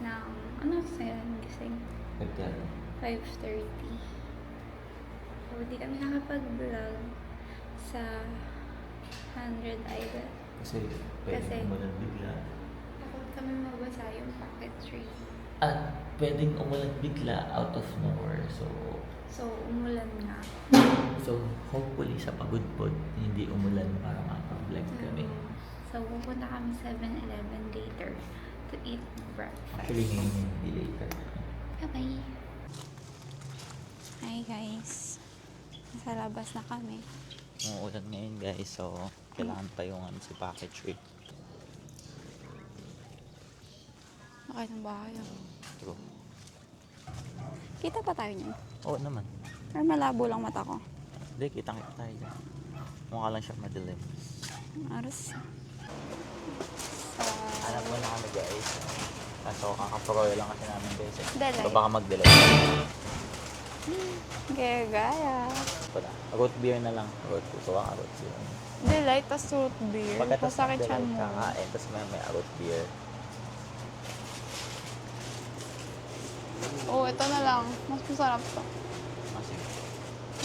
ng, ano sa'yo gising? 5:30. So, di kami nakapag-vlog sa 100 Island. Kasi pwedeng umulan bigla. Takot kami mabasa yung packet tree. At pwedeng umulan bigla out of nowhere. So, umulan nga. So hopefully sa pagudpod, hindi umulan para makapag-vlog kami. So, pupunta kami 7-Eleven later to eat breakfast. Actually ngayon hindi later. Bye-bye! Hi guys! Nasa labas na kami. Umuulan ngayon guys, so kailangan pa yung si package trip. Bakit ang bahay ako? True. Kita pa tayo niyan? Oo naman. Or malabo lang mata ko? Hindi, kitang-kita tayo dyan. Mukha lang siya madilim. Aras. Alam mo na kami guys. Kaso kakaproy lang kasi namin guys. Delay. So baka mag-delay. Gaya. Wala. Root beer na lang. Root beer. Delight, tas root beer. Pagkatapos Masakit siya delay mo. kakain, tapos may root beer. Oo, ito na lang. Mas masarap to. Kasi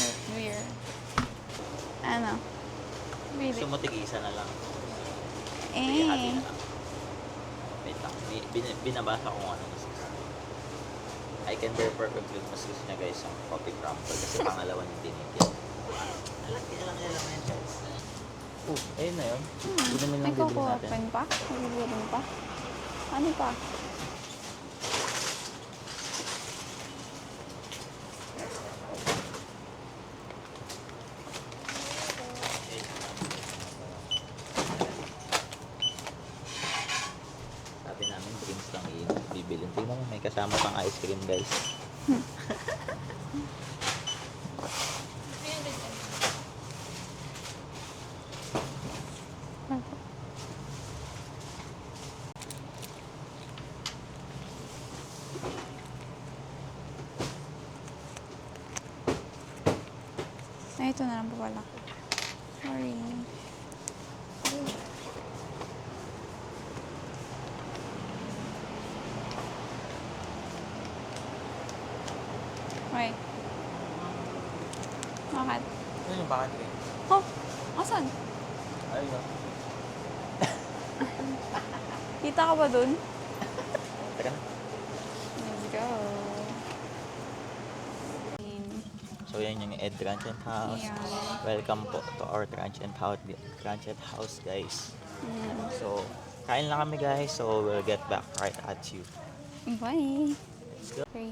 Root beer. Ano? Really? gusto mo tig-isa na lang. Eh. Sige, hati na lang. Wait lang. Binabasa ko kung ano mas gusto. I can therefore conclude mas gusto niya guys ang coffee crumble kasi pangalawa yung tinigil. Lalaki na lang nila yan guys. Ayun na yun. Inumin May lang bibili coco natin. open pa? May pa? Ano pa? Sabi namin drinks lang bibilin. Tingnan mo may kasama pang ice cream guys. Ay, ito na lang po pala. Sorry. Wait. Bakit? Ano yung bakit rin? Oh! Asan? Ayun o. Kita ka ba dun? Teka na. Let's go. So yan yung Ed Transient House. Yeah. Welcome po to our Transient House guys. So kain lang kami guys. So we'll get back right at you. Bye. Let's go. Okay.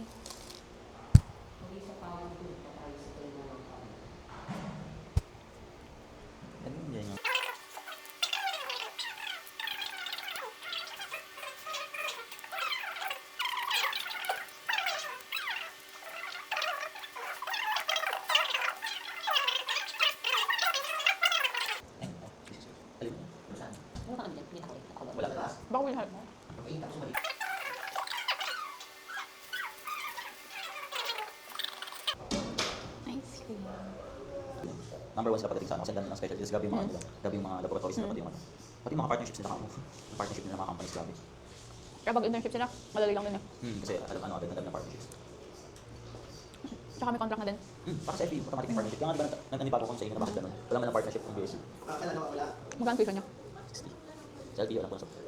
Ano yun yung wala ka. Baka wala. Ice cream. Number 1 sila pagdating sa ano, kasi ang dami ng specialties, grabe yung mga nila, grabe yung mga laboratories nila, pati yung ano. Pati yung mga partnerships nila kamo. Yung partnership nila mga companies, grabe. Kapag internship sila, madali lang din eh. Kasi alam ano agad na dami ng partnerships. Tsaka may contract na din. Para sa FE, automatic may partnership. Kaya nga diba nanibago ko sa inyo na bakit ganun. Wala man ng partnership kung BSc. Magkano tuition niya? 60. Sa LPU, alam ko na so.